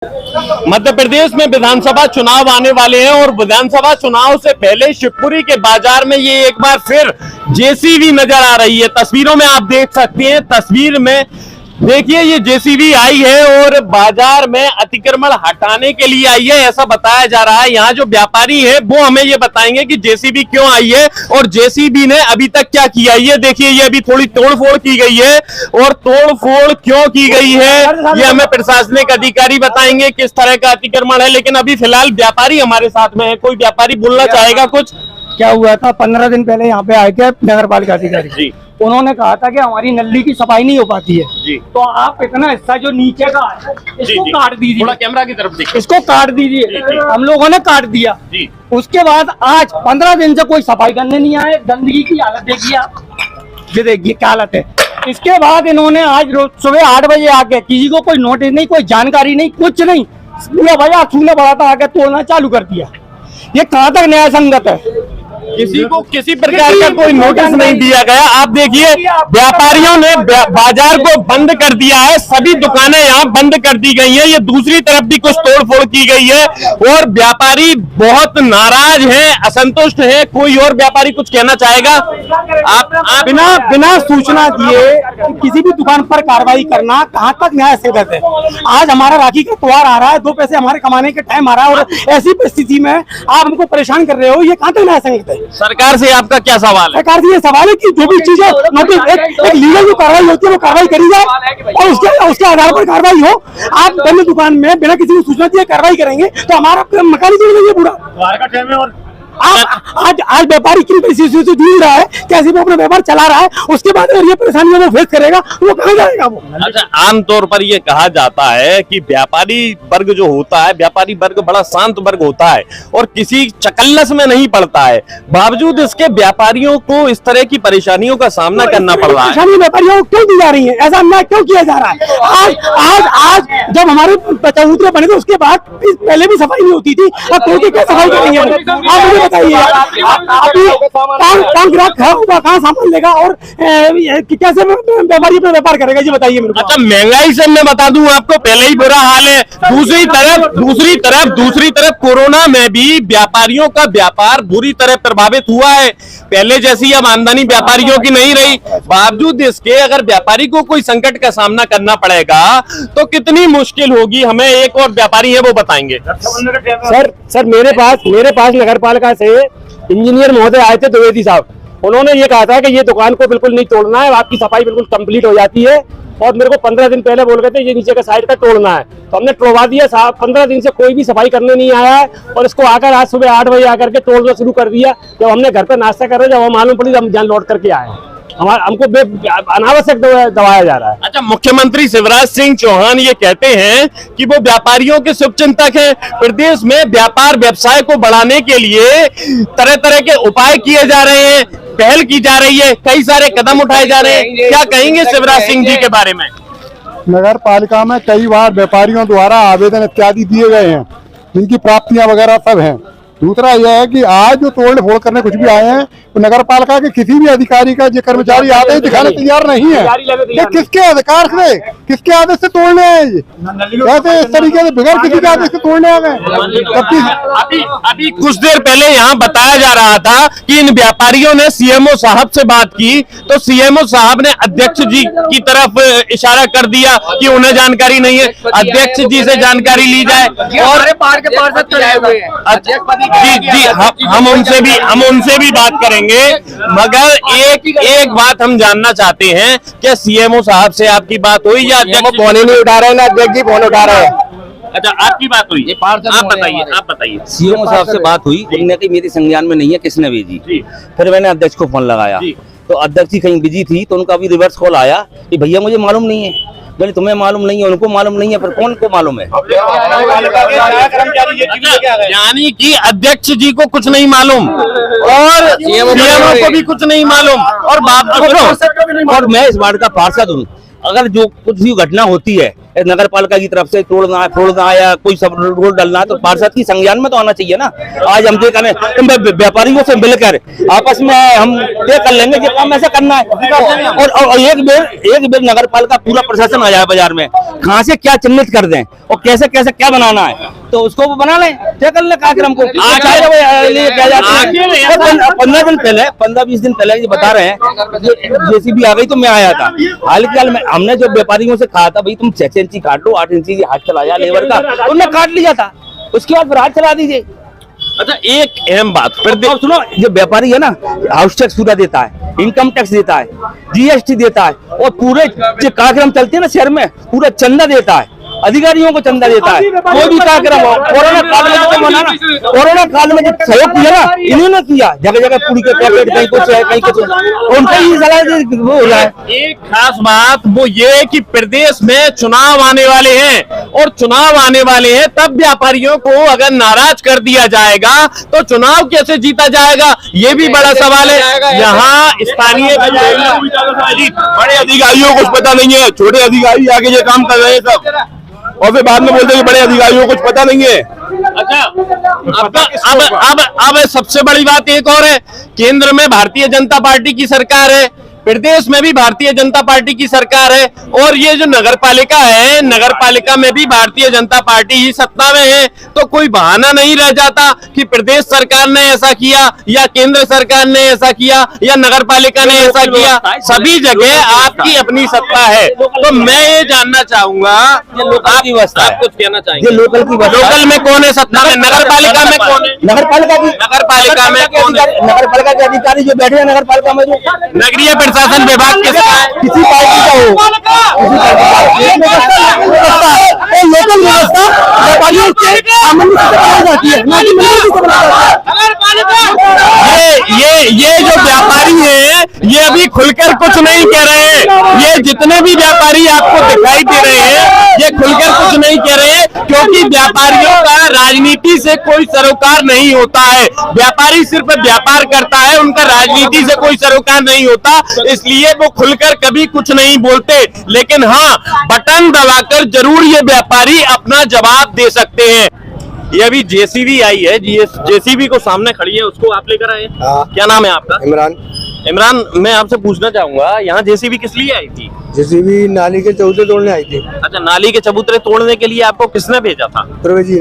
मध्य प्रदेश में विधानसभा चुनाव आने वाले हैं और विधानसभा चुनाव से पहले शिवपुरी के बाजार में ये एक बार फिर जेसीबी नजर आ रही है। तस्वीरों में आप देख सकते हैं, तस्वीर में देखिए ये जेसीबी आई है और बाजार में अतिक्रमण हटाने के लिए आई है, ऐसा बताया जा रहा है। यहाँ जो व्यापारी है वो हमें ये बताएंगे कि जेसीबी क्यों आई है और जेसीबी ने अभी तक क्या किया। ये देखिए ये अभी थोड़ी तोड़फोड़ की गई है और तोड़फोड़ क्यों की गई है ये हमें प्रशासनिक अधिकारी बताएंगे, किस तरह का अतिक्रमण है। लेकिन अभी फिलहाल व्यापारी हमारे साथ में है, कोई व्यापारी बोलना चाहेगा कुछ? क्या हुआ था, 15 दिन पहले यहाँ पे आए थे नगर पालिका अधिकारी जी, उन्होंने कहा था कि हमारी नली की सफाई नहीं हो पाती है जी। तो आप इतना हिस्सा जो नीचे का है इसको काट दीजिए, थोड़ा कैमरा की तरफ देखिए, इसको काट दीजिए। हम लोगों ने काट दिया जी। उसके बाद आज 15 दिन से कोई सफाई करने नहीं आए। गंदगी की हालत देखिए आप, ये देखिए क्या हालत है। इसके बाद इन्होंने आज रोज सुबह 8 बजे आके, किसी को कोई नोटिस नहीं, कोई जानकारी नहीं, कुछ नहीं, भैया छूने पड़ा था, आके तोड़ना चालू कर दिया। ये कहाँ तक न्याय संगत है? किसी को किसी प्रकार का कोई नोटिस नहीं दिया गया। आप देखिए व्यापारियों ने बाजार को बंद कर दिया है, सभी दुकानें यहाँ बंद कर दी गई हैं। ये दूसरी तरफ भी कुछ तोड़फोड़ की गई है और व्यापारी बहुत नाराज हैं, असंतुष्ट हैं। कोई और व्यापारी कुछ कहना चाहेगा? आप बिना सूचना दिए किसी भी दुकान पर कार्रवाई करना कहाँ तक न्याय संगत है? आज हमारा राखी का त्योहार आ रहा है, 2 पैसे हमारे कमाने के टाइम आ रहा है और ऐसी परिस्थिति में आप हमको परेशान कर रहे हो, ये कहाँ तक न्याय संगत है? सरकार से आपका क्या सवाल है? सरकार से ये सवाल है कि जो भी चीजें एक लीगल जो कार्रवाई होती है वो कार्रवाई करी जाए और उसके आधार पर कार्रवाई हो। आप बंद दुकान में बिना किसी को सूचना दिए कार्रवाई करेंगे तो हमारा मकान ही चल जाएगा पूरा। आज व्यापारी किन परिस्थितियों से जूझ रहा है, कैसे वो अपना व्यापार चला रहा है, उसके बाद अगर ये परेशानी वो फेस करेगा वो कहाँ जाएगा वो? अच्छा, आमतौर पर ये कहा जाता है कि व्यापारी वर्ग जो होता है, व्यापारी वर्ग बड़ा शांत वर्ग होता है और किसी चकल्लस में नहीं पड़ता है, बावजूद इसके व्यापारियों को इस तरह की परेशानियों का सामना करना पड़ रहा है। व्यापारियों को क्यों दी जा रही है? ऐसा अन्याय क्यों किया जा रहा है? आज जब हमारे चबूतरे बने थे उसके बाद पहले भी सफाई नहीं होती थी, अब तो क्या सफाई करेंगे? आप मुझे बताइए, कहाँ ग्राहक खड़ा होगा, कहाँ सामान लेगा और कैसे व्यापारी अपना व्यापार करेगा, ये बताइए मेरे को। अच्छा, महंगाई से मैं बता दूं आपको पहले ही बुरा हाल है। दूसरी तरफ कोरोना में भी व्यापारियों का व्यापार बुरी तरह प्रभावित हुआ है। पहले जैसी अब आमदनी व्यापारियों की नहीं रही, बावजूद इसके अगर व्यापारी को कोई संकट का सामना करना पड़ेगा तो कितनी मुश्किल होगी, हमें एक और व्यापारी है वो बताएंगे। सर मेरे पास नगर पालिका से इंजीनियर महोदय आए थे, द्विवेदी साहब। उन्होंने ये कहा था कि ये दुकान को बिल्कुल नहीं तोड़ना है, आपकी सफाई बिल्कुल कंप्लीट हो जाती है। और मेरे को 15 दिन पहले बोल गए थे ये नीचे का साइड का तोड़ना है, तो हमने तोड़वा दिया साहब। 15 दिन से कोई भी सफाई करने नहीं आया है और इसको आकर आज सुबह 8 बजे आकर के तोड़ना शुरू कर दिया। जब हमने घर पर नाश्ता कर रहे, जब हम मालूम पड़ी हम जान लौट करके आए, हमको अनावश्यक दबाया जा रहा है। अच्छा, मुख्यमंत्री शिवराज सिंह चौहान ये कहते हैं कि वो व्यापारियों के शुभचिंतक हैं। प्रदेश में व्यापार व्यवसाय को बढ़ाने के लिए तरह तरह के उपाय किए जा रहे हैं, पहल की जा रही है, कई सारे कदम उठाए जा रहे हैं। क्या कहेंगे शिवराज सिंह जी के बारे में? नगर पालिका में कई बार व्यापारियों द्वारा आवेदन इत्यादि दिए गए हैं, जिनकी प्राप्तियां वगैरह सब हैं। दूसरा यह है कि आज जो तोड़ फोड़ करने कुछ भी आए हैं तो नगर पालिका के किसी भी अधिकारी का जो कर्मचारी आते हैं दिखाने तैयार नहीं है कि किसके अधिकार से, किसके आदेश से तोड़ने हैं। वैसे इस तरीके से बगैर किसी के आदेश से तोड़ने आ गए। अभी कुछ देर पहले यहाँ बताया जा रहा था कि इन व्यापारियों ने सीएमओ साहब से बात की तो सीएमओ साहब ने अध्यक्ष जी की तरफ इशारा कर दिया कि उन्हें जानकारी नहीं है, अध्यक्ष जी से जानकारी ली जाए। और जी हम उनसे भी बात करेंगे, मगर एक बात हम जानना चाहते हैं, क्या सीएमओ साहब से आपकी बात हुई या अध्यक्ष फोन ही नहीं उठा रहे ना, अध्यक्ष जी फोन उठा रहे हैं। अच्छा, आपकी बात हुई, आप बताइए। सीएमओ साहब से बात हुई, उन्होंने कही मेरी संज्ञान में नहीं है, किसने भेजी। फिर मैंने अध्यक्ष को फोन लगाया तो अध्यक्ष जी कहीं बिजी थी, तो उनका अभी रिवर्स कॉल आया कि भैया मुझे मालूम नहीं है। बोले तुम्हें मालूम नहीं है, उनको मालूम नहीं है, फिर कौन को मालूम है? यानी कि अध्यक्ष जी को कुछ नहीं मालूम और सीएमओ को भी कुछ नहीं मालूम और मैं इस वार्ड का पार्षद हूँ। अगर जो कुछ भी घटना होती है नगर पालिका की तरफ से तोड़ना है फोड़ना है या कोई सब रोड डालना है तो पार्षद की संज्ञान में तो आना चाहिए ना। आज हम ये करें तो व्यापारियों से मिलकर आपस में हम तय कर लेंगे कि काम ऐसा करना है और एक बेर नगर पालिका पूरा प्रशासन आ जाए बाजार में, कहाँ से क्या चिन्हित कर दें और कैसे कैसे क्या बनाना है तो उसको वो बना लें, तय कर लें कार्यक्रम को। 15-20 दिन पहले ये बता रहे हैं जेसीबी आ गई तो मैं आया था। हाल फिलहाल में हमने जो व्यापारियों से कहा था भाई तुम 6 इंची काट लो, 8 इंची हाथ चला जा लेबर का, उन्होंने काट लिया था, उसके बाद फिर हाथ चला दीजिए। अच्छा एक अहम बात फिर सुनो, जो व्यापारी है ना हाउस टैक्स पूरा देता है, इनकम टैक्स देता है, जीएसटी देता है और पूरे जो कार्यक्रम चलते हैं ना शहर में पूरा चंदा देता है, अधिकारियों को चंदा देता है। कोई भी कार्यक्रम हो, कोरोना काल में जो सहयोग किया ना इन्होंने किया, जगह जगह पूरी के पैकेट कहीं कुछ है कहीं कुछ, उनका ही सलाह वो हो रहा है। एक खास बात वो ये है कि प्रदेश में चुनाव आने वाले हैं और चुनाव आने वाले हैं तब व्यापारियों को अगर नाराज कर दिया जाएगा तो चुनाव कैसे जीता जाएगा, ये भी बड़ा सवाल है। यहाँ स्थानीय बड़े अधिकारियों को कुछ पता नहीं है, छोटे अधिकारी आगे ये काम कर रहे हैं सब और फिर बाद में बोलते हैं कि बड़े अधिकारियों को कुछ पता नहीं है। अच्छा अब सबसे बड़ी बात एक और है, केंद्र में भारतीय जनता पार्टी की सरकार है, प्रदेश में भी भारतीय जनता पार्टी की सरकार है और ये जो नगर पालिका है, नगर पालिका में भी भारतीय जनता पार्टी ही सत्ता में है। तो कोई बहाना नहीं रह जाता कि प्रदेश सरकार ने ऐसा किया या केंद्र सरकार ने ऐसा किया या नगर पालिका ने ऐसा किया, सभी जगह आपकी अपनी सत्ता है। तो मैं ये जानना चाहूंगा आप कुछ कहना चाहेंगे, लोकल की लोकल में कौन है सत्ता में, नगर पालिका में कौन है, नगर पालिका में कौन है, नगर पालिका के अधिकारी जो बैठे हैं नगर पालिका में, जो नगरीय प्रशासन विभाग किसका है, किसी पार्टी का हो, लोकल व्यवस्था व्यापारियों के सामान्य से बनाई जाती है, ना कि मंदिर से बनाई जाती है। ये जो व्यापारी है ये अभी खुलकर कुछ नहीं कह रहे हैं, ये जितने भी व्यापारी आपको दिखाई दे रहे हैं ये खुलकर कुछ नहीं कह रहे हैं क्योंकि व्यापारियों का राजनीति से कोई सरोकार नहीं होता है। व्यापारी सिर्फ व्यापार करता है, उनका राजनीति से कोई सरोकार नहीं होता, इसलिए वो खुलकर कभी कुछ नहीं बोलते। लेकिन हाँ, बटन दबाकर जरूर ये व्यापारी अपना जवाब दे सकते हैं। ये अभी जेसीबी आई है, जेसीबी को सामने खड़ी है, उसको आप लेकर आए। क्या नाम है आपका? इमरान, मैं आपसे पूछना चाहूंगा यहाँ जेसीबी किस लिए आई थी? जेसीबी नाली के चबूतरे तोड़ने आई थी। अच्छा, नाली के चबूतरे तोड़ने के लिए आपको किसने भेजा था? प्रवेश जी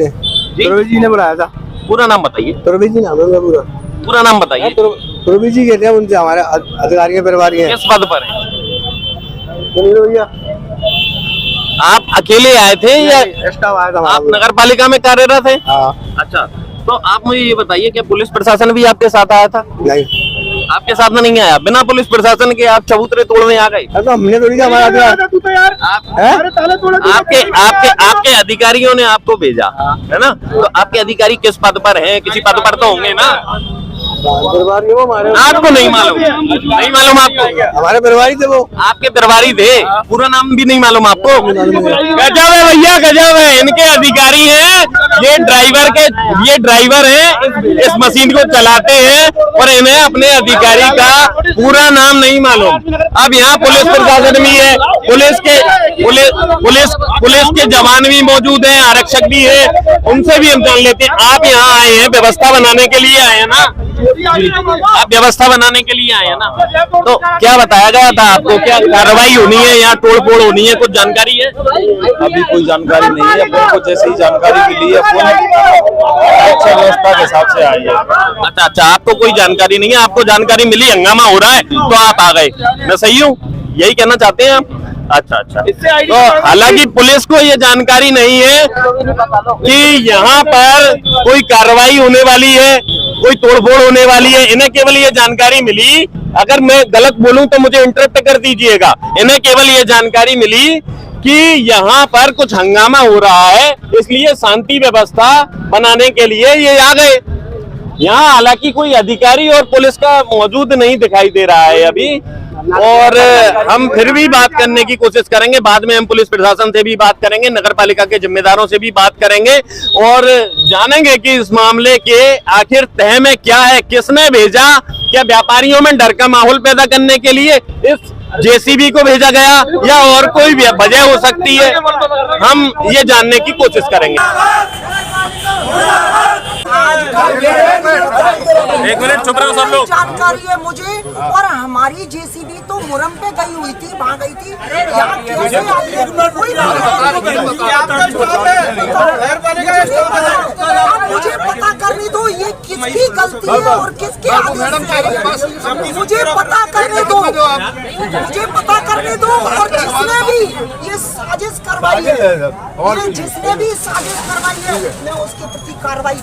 ने बुलाया था। पूरा नाम बताइए। प्रवेश जी नाम है, पूरा नाम बताइए। प्रवेश जी कहते हैं, उनसे हमारे अधिकारी के परिवार के। किस पद पर है? भैया आप अकेले आए थे या स्टाफ आया था? आप नगर पालिका में कार्यरत है? हाँ। अच्छा, तो आप मुझे ये बताइए कि पुलिस प्रशासन भी आपके साथ आया था? नहीं, आपके साथ में नहीं आया। बिना पुलिस प्रशासन के आप चबूतरे तोड़ने आ गए? तो हमने थोड़ी आपके अधिकारियों ने आपको भेजा है ना, तो आपके अधिकारी किस पद पर हैं? किसी पद पर तो होंगे ना? आपको नहीं मालूम? नहीं मालूम आपको? हमारे प्रभारी थे वो। आपके प्रभारी थे, पूरा नाम भी नहीं मालूम आपको? गजब है भैया, गजब है। इनके अधिकारी हैं, ये ड्राइवर हैं, इस मशीन को चलाते हैं और इन्हें अपने अधिकारी का पूरा नाम नहीं मालूम। अब यहाँ पुलिस प्रशासन भी है, पुलिस के जवान भी मौजूद हैं, आरक्षक भी है, उनसे भी हम जान लेते हैं। आप यहाँ आए हैं व्यवस्था बनाने के लिए आए हैं ना? आप व्यवस्था बनाने के लिए आए हैं ना? तो क्या बताया गया था आपको? क्या कार्रवाई होनी है, यहाँ तोड़ फोड़ होनी है, कुछ जानकारी है? अभी कोई जानकारी नहीं है, अपन को जैसे ही जानकारी मिली है अच्छा व्यवस्था के हिसाब से आई है। अच्छा, आपको कोई जानकारी नहीं है, आपको जानकारी मिली हंगामा हो रहा है तो आप आ गए, मैं सही हूँ? यही कहना चाहते हैं आप? अच्छा, तो हालांकि पुलिस को ये जानकारी नहीं है कि यहाँ पर कोई कार्रवाई होने वाली है, कोई तोड़फोड़ होने वाली है। इन्हें केवल ये जानकारी मिली, अगर मैं गलत बोलूं तो मुझे इंटरप्ट कर दीजिएगा, इन्हें केवल ये जानकारी मिली कि यहाँ पर कुछ हंगामा हो रहा है, इसलिए शांति व्यवस्था बनाने के लिए ये आ गए। यहाँ हालांकि कोई अधिकारी और पुलिस का मौजूद नहीं दिखाई दे रहा है अभी, और हम फिर भी बात करने की कोशिश करेंगे। बाद में हम पुलिस प्रशासन से भी बात करेंगे, नगर पालिका के जिम्मेदारों से भी बात करेंगे और जानेंगे कि इस मामले के आखिर तह में क्या है, किसने भेजा, क्या व्यापारियों में डर का माहौल पैदा करने के लिए इस जेसीबी को भेजा गया या और कोई भी वजह हो सकती है, हम ये जानने की कोशिश करेंगे। एक मिनट चुप रहो सब लोग। जानकारी है मुझे, और हमारी जेसीबी तो मुरम पे गई हुई थी, वहाँ गई थी। यहाँ कैसे मुझे पता करने दो ये किसकी गलती है और किसके आदेश से। मुझे पता करने दो, मुझे पता करने दो। और जिसने भी ये साजिश करवाई है, जिसने भी साजिश करवाई है, मैं उसके प्रति कार्रवाई